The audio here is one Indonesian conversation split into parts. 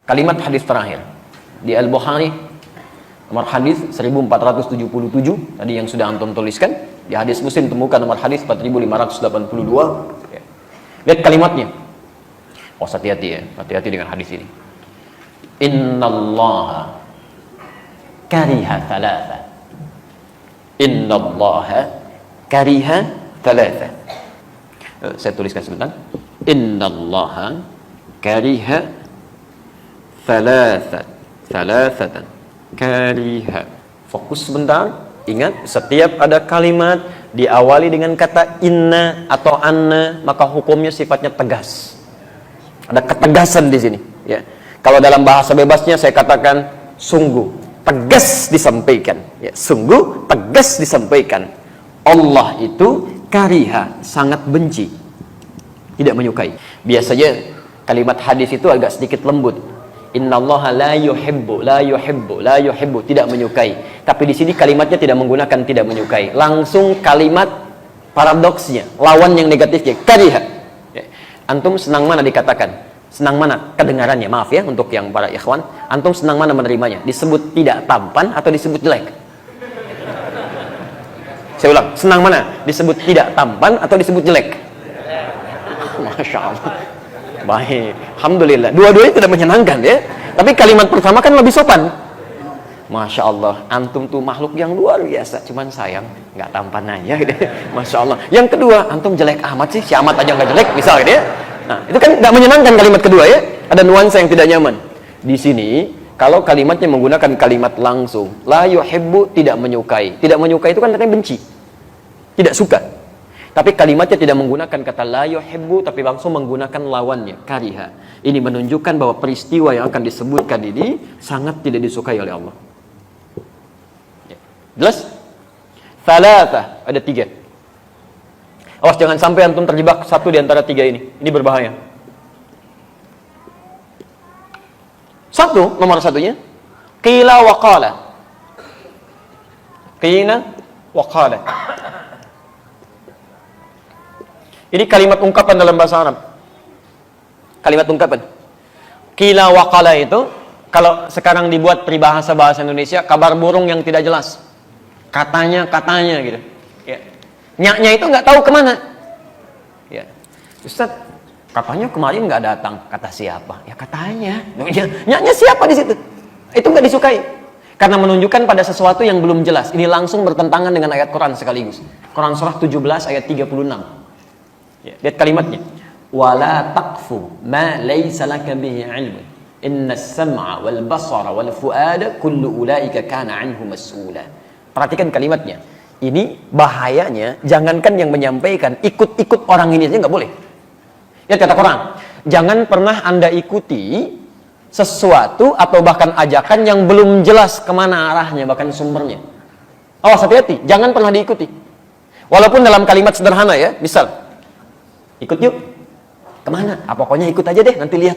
kalimat hadis terakhir di Al-Bukhari, nomor hadis 1477 tadi yang sudah antum tuliskan. Di hadis Muslim temukan nomor hadis 4582. Ya. Lihat kalimatnya. Oh, hati-hati ya, hati-hati dengan hadis ini. Innallaha kariha thalatha. Innallaha kariha thalatha. Saya tuliskan sebentar. Innallaha kariha thalathatan. Kariha. Fokus sebentar. Ingat, setiap ada kalimat diawali dengan kata inna atau anna, maka hukumnya sifatnya tegas. Ada ketegasan di sini, ya. Kalau dalam bahasa bebasnya saya katakan sungguh tegas disampaikan, ya. Sungguh tegas disampaikan. Allah itu kariha, sangat benci, tidak menyukai. Biasanya kalimat hadis itu agak sedikit lembut. Innallaha la yuhibbu, tidak menyukai. Tapi di sini kalimatnya tidak menggunakan tidak menyukai. Langsung kalimat paradoksnya, lawan yang negatifnya, kariha. Ya. Antum senang mana dikatakan? Senang mana kedengarannya? Maaf ya untuk yang para ikhwan. Antum senang mana menerimanya? Disebut tidak tampan atau disebut jelek? Saya ulang, senang mana? Disebut tidak tampan atau disebut jelek? Masya Allah. Baik, alhamdulillah. Dua-duanya tidak menyenangkan ya. Tapi kalimat pertama kan lebih sopan. Masya Allah, antum tuh makhluk yang luar biasa. Cuman sayang, nggak tampan aja gitu. Masya Allah. Yang kedua, antum jelek amat sih. Si amat aja nggak jelek, misal gitu ya. Nah, itu kan nggak menyenangkan kalimat kedua ya. Ada nuansa yang tidak nyaman. Di sini, kalau kalimatnya menggunakan kalimat langsung, la yuhibbu, tidak menyukai. Tidak menyukai itu kan artinya benci, tidak suka. Tapi kalimatnya tidak menggunakan kata la yuhibbu, tapi langsung menggunakan lawannya, kariha. Ini menunjukkan bahwa peristiwa yang akan disebutkan ini sangat tidak disukai oleh Allah. Ya. Jelas? Thalatha, ada 3. Awas jangan sampai antum terjebak satu di antara 3 ini. Ini berbahaya. Nomor satunya, qila wa qala. Qila wa qala. Ini kalimat ungkapan dalam bahasa Arab. Kalimat ungkapan. Qila wa qala itu kalau sekarang dibuat peribahasa bahasa Indonesia, kabar burung yang tidak jelas. Katanya gitu. Ya. Nyaknya itu nggak tahu kemana. Ya. Ustaz, katanya kemarin nggak datang. Kata siapa? Ya katanya. Nyaknya siapa di situ? Itu nggak disukai. Karena menunjukkan pada sesuatu yang belum jelas. Ini langsung bertentangan dengan ayat Quran sekaligus. Quran surah 17 ayat 36. Ya, lihat kalimatnya. Wala taqfu ma laysa laka bihi 'ilmun. Innas sam'a wal basara wal fuada kullu ulaika kana 'anhu mas'ula. Perhatikan kalimatnya. Ini bahayanya, jangankan yang menyampaikan, ikut-ikut orang ini aja nggak boleh. Lihat kata Quran. Jangan pernah Anda ikuti sesuatu atau bahkan ajakan yang belum jelas kemana arahnya, bahkan sumbernya. Awas, hati-hati, jangan pernah diikuti. Walaupun dalam kalimat sederhana ya, misal, ikut yuk. Kemana? Pokoknya ikut aja deh, nanti lihat.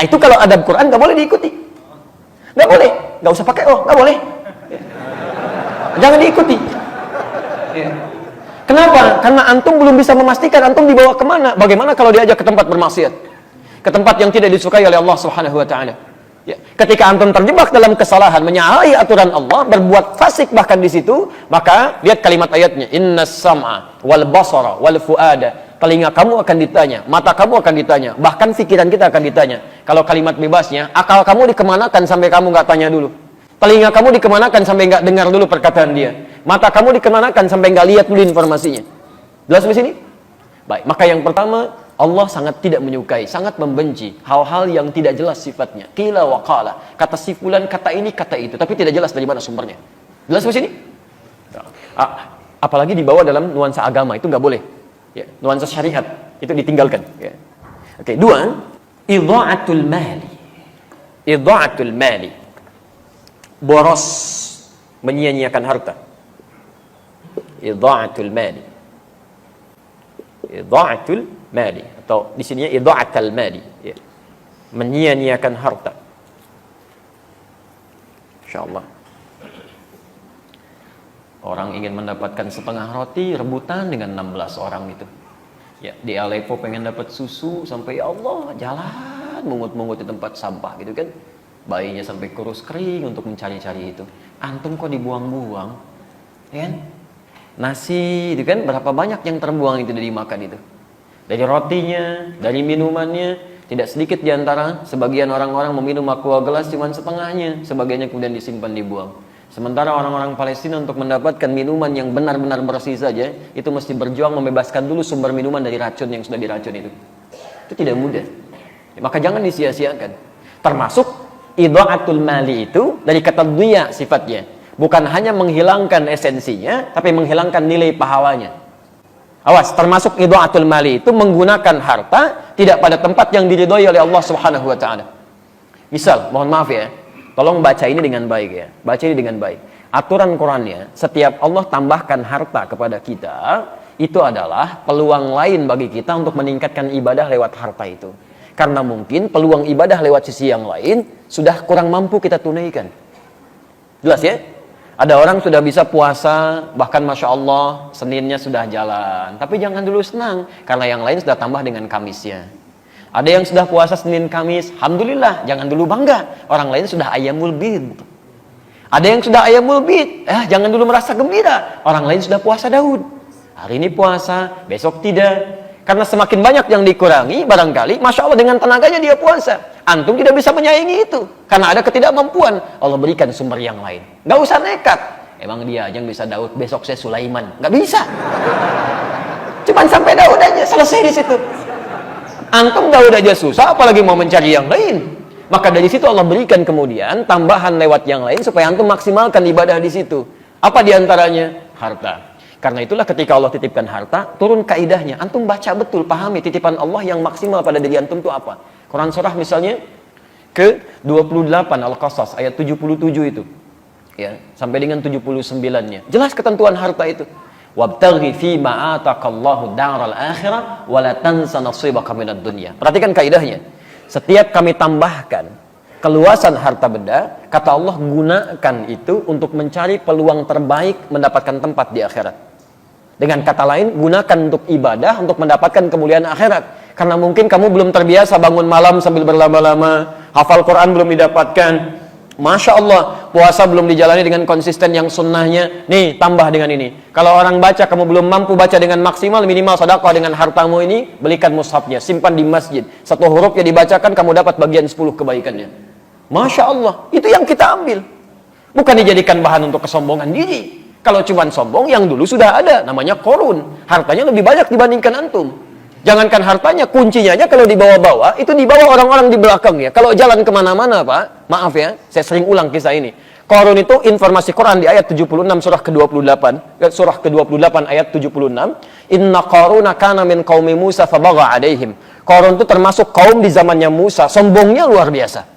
Itu kalau adab Quran nggak boleh diikuti. Nggak boleh. Nggak usah pakai nggak boleh. Jangan diikuti. Kenapa? Karena antum belum bisa memastikan antum dibawa kemana. Bagaimana kalau diajak ke tempat bermaksiat? Ke tempat yang tidak disukai oleh Allah Subhanahu wa ta'ala. Ya. Ketika antum terjebak dalam kesalahan, menyalahi aturan Allah, berbuat fasik bahkan di situ, maka lihat kalimat ayatnya. Innas sam'a wal basara wal fuada. Telinga kamu akan ditanya, mata kamu akan ditanya, bahkan pikiran kita akan ditanya. Kalau kalimat bebasnya, akal kamu dikemanakan sampai kamu nggak tanya dulu. Telinga kamu dikemanakan sampai nggak dengar dulu perkataan dia. Mata kamu dikemanakan sampai nggak lihat dulu informasinya. Jelas di sini? Baik, maka yang pertama, Allah sangat tidak menyukai, sangat membenci hal-hal yang tidak jelas sifatnya. Qila wa qala. Kata si fulan, kata ini, kata itu, tapi tidak jelas dari mana sumbernya. Jelas di sini? Apalagi dibawa dalam nuansa agama, itu nggak boleh. Ya, nuansa syariat itu ditinggalkan. Ya. Oke, 2, idha'atul mali. Idha'atul mali. Boros, menyia-nyiakan harta. Idha'atul mali. Idha'atul mali, atau di sininya idha'atul mali, ya. Menyia-nyiakan harta. Insyaallah. Orang ingin mendapatkan setengah roti, rebutan dengan 16 orang itu. Ya, di Aleppo pengen dapat susu sampai ya Allah, jalan Ustaz mungut-mungut di tempat sampah gitu kan. Bayinya sampai kurus kering untuk mencari-cari itu. Antum kok dibuang-buang? Ya kan? Nasi itu kan berapa banyak yang terbuang itu dari makan itu. Dari rotinya, dari minumannya, tidak sedikit di antara sebagian orang-orang meminum aqua gelas cuma setengahnya, sebagiannya kemudian disimpan dibuang. Sementara orang-orang Palestina untuk mendapatkan minuman yang benar-benar bersih saja, itu mesti berjuang membebaskan dulu sumber minuman dari racun yang sudah diracun itu. Itu tidak mudah. Maka jangan disia-siakan. Termasuk idha'atul mali itu dari kata duya sifatnya. Bukan hanya menghilangkan esensinya, tapi menghilangkan nilai pahalanya. Awas, termasuk idha'atul mali itu menggunakan harta tidak pada tempat yang diridhoi oleh Allah Subhanahu wa taala. Misal, mohon maaf ya, tolong baca ini dengan baik ya. Baca ini dengan baik. Aturan Qur'annya, setiap Allah tambahkan harta kepada kita, itu adalah peluang lain bagi kita untuk meningkatkan ibadah lewat harta itu. Karena mungkin peluang ibadah lewat sisi yang lain sudah kurang mampu kita tunaikan. Jelas ya? Ada orang sudah bisa puasa, bahkan Masya Allah, Seninnya sudah jalan. Tapi jangan dulu senang, karena yang lain sudah tambah dengan Kamisnya. Ada yang sudah puasa Senin Kamis, Alhamdulillah, jangan dulu bangga. Orang lain sudah Ayyamul Bid. Ada yang sudah Ayyamul Bid, jangan dulu merasa gembira. Orang lain sudah puasa Daud. Hari ini puasa, besok tidak. Karena semakin banyak yang dikurangi, barangkali, Masya Allah dengan tenaganya dia puasa. Antum tidak bisa menyaingi itu. Karena ada ketidakmampuan. Allah berikan sumber yang lain. Gak usah nekat. Emang dia aja yang bisa Daud, besok saya Sulaiman. Gak bisa. Cuman sampai Daud aja, selesai di situ. Antum Daud aja susah, apalagi mau mencari yang lain. Maka dari situ Allah berikan kemudian tambahan lewat yang lain supaya antum maksimalkan ibadah di situ. Apa diantaranya? Harta. Karena itulah ketika Allah titipkan harta, turun kaidahnya. Antum baca betul, pahami titipan Allah yang maksimal pada diri antum itu apa. Quran surah misalnya ke-28 Al-Qasas ayat 77 itu. Ya, sampai dengan 79-nya. Jelas ketentuan harta itu. Wabtaghi fi ma ataqallahu daral akhirah wa la tansa nasibaka minad dunya. Perhatikan kaidahnya. Setiap kami tambahkan keluasan harta benda, kata Allah gunakan itu untuk mencari peluang terbaik mendapatkan tempat di akhirat. Dengan kata lain, gunakan untuk ibadah, untuk mendapatkan kemuliaan akhirat. Karena mungkin kamu belum terbiasa bangun malam sambil berlama-lama, hafal Quran belum didapatkan, Masya Allah, puasa belum dijalani dengan konsisten yang sunnahnya. Nih, tambah dengan ini. Kalau orang baca, kamu belum mampu baca dengan maksimal, minimal sedekah dengan hartamu ini, belikan mushafnya, simpan di masjid. Satu huruf yang dibacakan, kamu dapat bagian 10 kebaikannya. Masya Allah, itu yang kita ambil. Bukan dijadikan bahan untuk kesombongan diri. Kalau cuma sombong, yang dulu sudah ada, namanya korun. Hartanya lebih banyak dibandingkan antum. Jangankan hartanya, kuncinya aja kalau dibawa-bawa, itu dibawa orang-orang di belakang ya. Kalau jalan kemana-mana Pak, maaf ya, saya sering ulang kisah ini. Korun itu informasi Quran di ayat 76 surah ke-28, surah ke-28 ayat 76. Inna qaruna kana min qaumi Musa fabagha alaihim. Korun itu termasuk kaum di zamannya Musa, sombongnya luar biasa.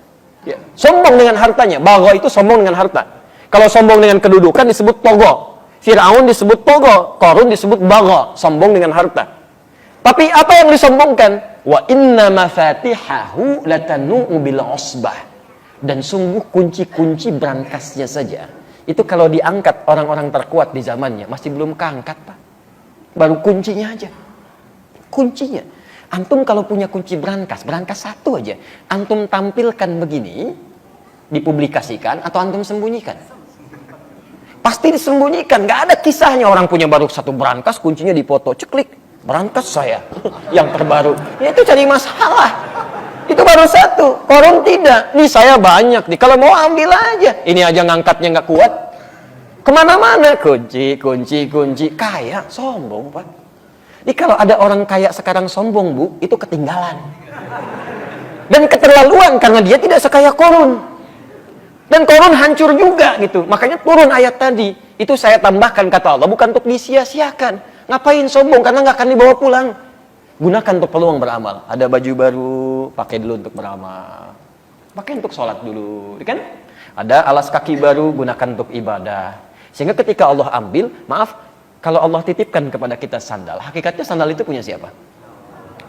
Ya. Sombong dengan hartanya, bagha itu sombong dengan harta. Kalau sombong dengan kedudukan disebut togo. Fir'aun disebut togo, Qarun disebut bagha, sombong dengan harta. Tapi apa yang disombongkan? Wa inna mafatihahu latanu'u bil usbah. Dan sungguh kunci-kunci berangkasnya saja, itu kalau diangkat orang-orang terkuat di zamannya, masih belum keangkat Pak. Baru kuncinya aja. Kuncinya. Antum kalau punya kunci berangkas satu aja, antum tampilkan begini, dipublikasikan atau antum sembunyikan? Pasti disembunyikan, nggak ada kisahnya orang punya baru satu berangkas, kuncinya dipoto, ceklik, berangkas saya yang terbaru. Ya itu cari masalah. Itu baru satu, Korun tidak. Nih saya banyak nih, kalau mau ambil aja. Ini aja ngangkatnya nggak kuat. Kemana-mana kunci, kaya, sombong Pak. Jadi kalau ada orang kaya sekarang sombong Bu, itu ketinggalan. Dan keterlaluan karena dia tidak sekaya Korun. Dan Korun hancur juga gitu. Makanya turun ayat tadi. Itu saya tambahkan kata Allah, bukan untuk disia-siakan. Ngapain sombong? Karena nggak akan dibawa pulang. Gunakan untuk peluang beramal. Ada baju baru, pakai dulu untuk beramal. Pakai untuk sholat dulu, kan? Ada alas kaki baru, gunakan untuk ibadah. Sehingga ketika Allah ambil, maaf, kalau Allah titipkan kepada kita sandal, hakikatnya sandal itu punya siapa?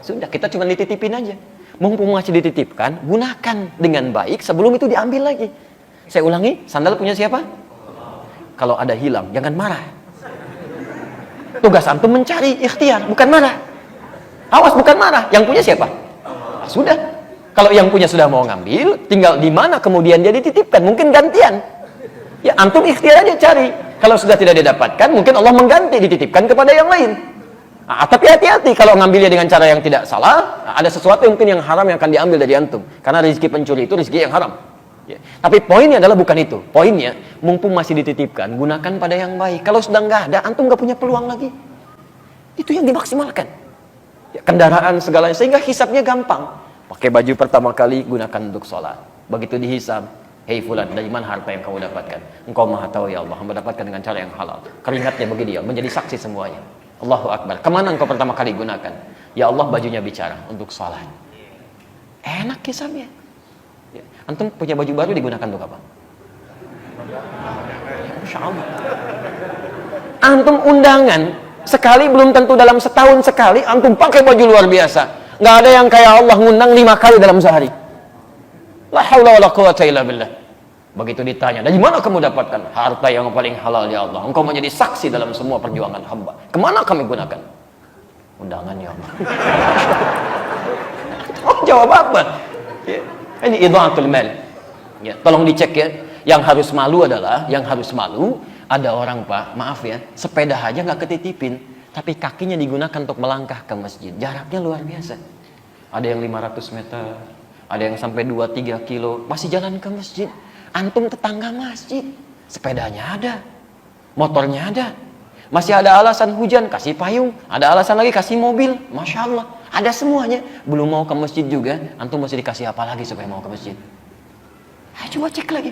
Sudah, kita cuma dititipin aja. Mumpung masih dititipkan, gunakan dengan baik sebelum itu diambil lagi. Saya ulangi, sandal punya siapa? Kalau ada hilang, jangan marah. Tugas antum mencari, ikhtiar, bukan marah. Awas, bukan marah. Yang punya siapa? Sudah. Kalau yang punya sudah mau ngambil, tinggal di mana kemudian dia dititipkan. Mungkin gantian. Ya, antum ikhtiar aja cari. Kalau sudah tidak didapatkan, mungkin Allah mengganti, dititipkan kepada yang lain. Tapi hati-hati kalau ngambilnya dengan cara yang tidak salah, ada sesuatu yang mungkin yang haram yang akan diambil dari antum. Karena rezeki pencuri itu rezeki yang haram. Ya. Tapi poinnya adalah bukan itu. Poinnya, mumpung masih dititipkan, gunakan pada yang baik. Kalau sudah nggak ada, antum nggak punya peluang lagi. Itu yang dimaksimalkan. Ya, kendaraan segalanya, sehingga hisabnya gampang. Pakai baju pertama kali, gunakan untuk sholat. Begitu dihisab, hei fulan, dari mana harta yang kamu dapatkan? Engkau maha tahu ya Allah, hamba dapatkan dengan cara yang halal. Keringatnya bagi dia, menjadi saksi semuanya. Allahu Akbar. Kemana engkau pertama kali gunakan? Ya Allah, bajunya bicara untuk sholat. Enak hisabnya. Ya. Antum punya baju baru digunakan untuk apa? Masya Allah. Antum undangan, sekali belum tentu dalam setahun sekali, antum pakai baju luar biasa. Nggak ada yang kayak Allah ngundang 5 kali dalam sehari. La haula wala quwata illa billah. Begitu ditanya, dari mana kamu dapatkan harta yang paling halal ya Allah? Engkau menjadi saksi dalam semua perjuangan hamba. Kemana kami gunakan? Undangan ya Allah. Oh, jawab apa? Ya. Ini idha'atul mal. Ya, tolong dicek ya. Yang harus malu adalah, ada orang Pak, maaf ya, sepeda aja nggak ketitipin. Tapi kakinya digunakan untuk melangkah ke masjid. Jaraknya luar biasa. Ada yang 500 meter, ada yang sampai 2-3 kilo, masih jalan ke masjid. Antum tetangga masjid, sepedanya ada, motornya ada. Masih ada alasan hujan, kasih payung. Ada alasan lagi, kasih mobil. Masya Allah, ada semuanya. Belum mau ke masjid juga, antum mesti dikasih apa lagi supaya mau ke masjid? Coba cek lagi.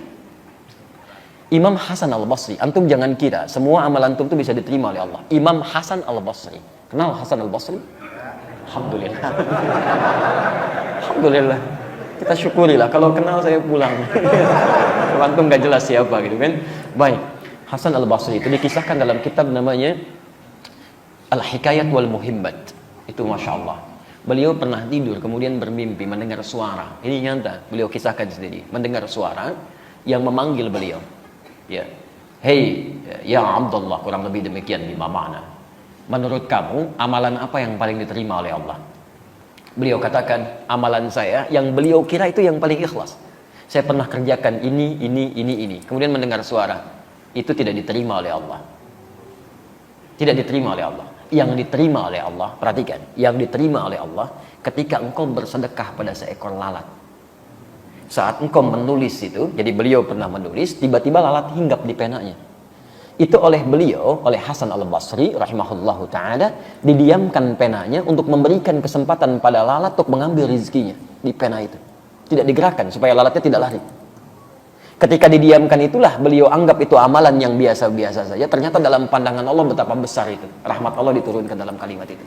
Imam Hasan al-Basri, antum jangan kira semua amal antum itu bisa diterima oleh Allah. Imam Hasan al-Basri, kenal Hasan al-Basri? Alhamdulillah. Alhamdulillah. Kita syukurilah, kalau kenal saya pulang. Kalau antum gak jelas siapa gitu kan. Baik, Hasan al-Basri itu dikisahkan dalam kitab namanya Al-Hikayat wal Muhimmat. Itu Masya Allah. Beliau pernah tidur kemudian bermimpi mendengar suara. Ini nyata, beliau kisahkan sendiri. Mendengar suara yang memanggil beliau. Ya, hei ya Abdullah, kurang lebih demikian lima makna. Menurut kamu amalan apa yang paling diterima oleh Allah? Beliau katakan amalan saya yang beliau kira itu yang paling ikhlas. Saya pernah kerjakan ini. Kemudian mendengar suara itu tidak diterima oleh Allah. Tidak diterima oleh Allah. Yang diterima oleh Allah, perhatikan, yang diterima oleh Allah ketika engkau bersedekah pada seekor lalat. Saat engkau menulis itu, jadi beliau pernah menulis, tiba-tiba lalat hinggap di penanya. Itu oleh beliau, oleh Hasan al-Basri rahimahullahu ta'ala, didiamkan penanya untuk memberikan kesempatan pada lalat untuk mengambil rezekinya di pena itu. Tidak digerakkan supaya lalatnya tidak lari. Ketika didiamkan itulah beliau anggap itu amalan yang biasa-biasa saja. Ternyata dalam pandangan Allah betapa besar itu. Rahmat Allah diturunkan dalam kalimat itu.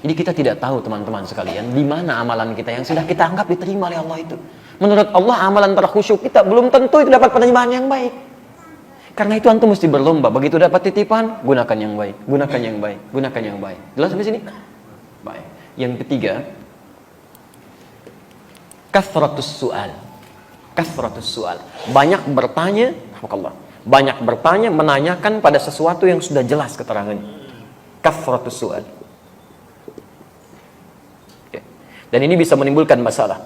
Jadi kita tidak tahu teman-teman sekalian, di mana amalan kita yang sudah kita anggap diterima oleh Allah itu. Menurut Allah amalan terkhusyuk kita belum tentu itu dapat penerimaan yang baik. Karena itu antum mesti berlomba. Begitu dapat titipan, gunakan yang baik, gunakan yang baik, gunakan yang baik. Jelas sampai sini? Baik. Yang ketiga, kathratus su'al. Kathratus su'al. Banyak bertanya, banyak bertanya, menanyakan pada sesuatu yang sudah jelas keterangannya. Kathratus su'al. Dan ini bisa menimbulkan masalah.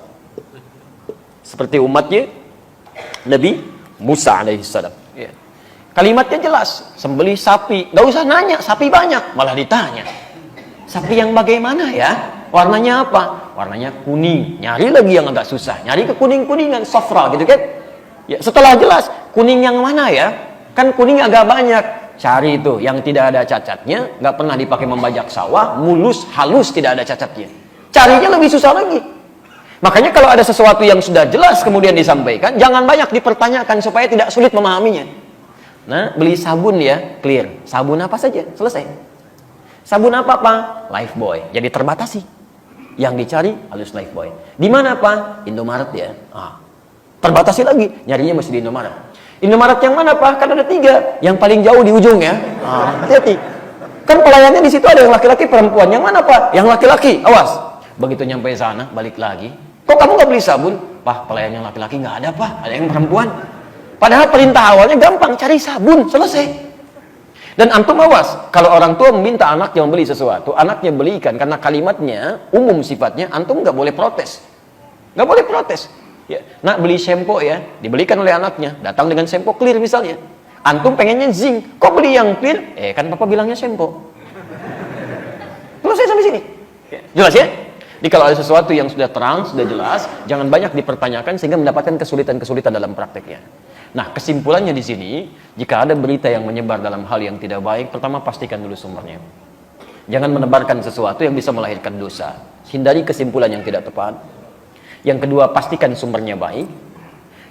Seperti umatnya Nabi Musa alaihissalam. Ya. Kalimatnya jelas, sembelih sapi. Gak usah nanya, sapi banyak, malah ditanya. Sapi yang bagaimana ya? Warnanya apa? Warnanya kuning. Nyari lagi yang agak susah. Nyari ke kuning-kuningan, safra gitu kan? Ya, setelah jelas, kuning yang mana ya? Kan kuning agak banyak. Cari itu yang tidak ada cacatnya, nggak pernah dipakai membajak sawah, mulus, halus, tidak ada cacatnya. Carinya lebih susah lagi. Makanya kalau ada sesuatu yang sudah jelas kemudian disampaikan, jangan banyak dipertanyakan supaya tidak sulit memahaminya. Nah, beli sabun ya, clear. Sabun apa saja, selesai. Sabun apa? Lifebuoy. Jadi terbatasi. Yang dicari halus Lifebuoy. Di mana Pak? Indomaret ya. Terbatasi lagi, nyarinya mesti di Indomaret. Indomaret yang mana Pak? Kan ada 3. Yang paling jauh di ujung ya. Hati-hati. Kan pelayannya di situ ada yang laki-laki, perempuan. Yang mana Pak? Yang laki-laki. Awas. Begitu nyampe sana, balik lagi. Kok kamu nggak beli sabun? Pak, pelayan yang laki-laki nggak ada Pak. Ada yang perempuan. Padahal perintah awalnya gampang, cari sabun, selesai. Dan antum awas, kalau orang tua meminta anaknya membeli sesuatu, anaknya belikan karena kalimatnya umum sifatnya, antum nggak boleh protes. Nggak boleh protes. Ya, nak beli shampoo ya, dibelikan oleh anaknya, datang dengan shampoo clear misalnya. Antum pengennya zinc, kok beli yang clear? Kan papa bilangnya shampoo. Selesai sampai sini. Ya, jelas ya? Jadi kalau ada sesuatu yang sudah terang, sudah jelas, jangan banyak dipertanyakan sehingga mendapatkan kesulitan-kesulitan dalam prakteknya. Nah, kesimpulannya di sini, jika ada berita yang menyebar dalam hal yang tidak baik, pertama pastikan dulu sumbernya. Jangan menebarkan sesuatu yang bisa melahirkan dosa. Hindari kesimpulan yang tidak tepat. Yang kedua, pastikan sumbernya baik.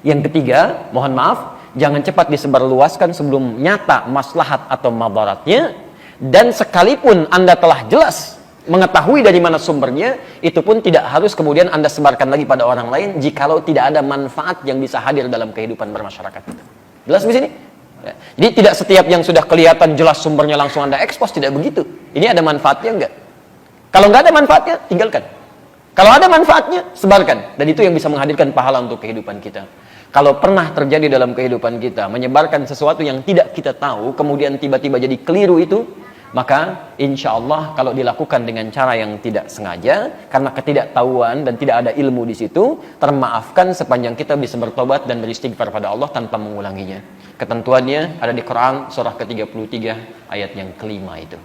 Yang ketiga, mohon maaf, jangan cepat disebarluaskan sebelum nyata maslahat atau madaratnya. Dan sekalipun Anda telah jelas mengetahui dari mana sumbernya, itu pun tidak harus kemudian Anda sebarkan lagi pada orang lain jikalau tidak ada manfaat yang bisa hadir dalam kehidupan bermasyarakat kita. Jelas di sini? Ya. Jadi tidak setiap yang sudah kelihatan jelas sumbernya langsung Anda ekspos, tidak begitu. Ini ada manfaatnya enggak? Kalau nggak ada manfaatnya, tinggalkan. Kalau ada manfaatnya, sebarkan. Dan itu yang bisa menghadirkan pahala untuk kehidupan kita. Kalau pernah terjadi dalam kehidupan kita, menyebarkan sesuatu yang tidak kita tahu, kemudian tiba-tiba jadi keliru itu, maka insya Allah kalau dilakukan dengan cara yang tidak sengaja, karena ketidaktahuan dan tidak ada ilmu di situ, termaafkan sepanjang kita bisa bertobat dan beristighfar pada Allah tanpa mengulanginya. Ketentuannya ada di Quran surah ke-33 ayat yang kelima itu.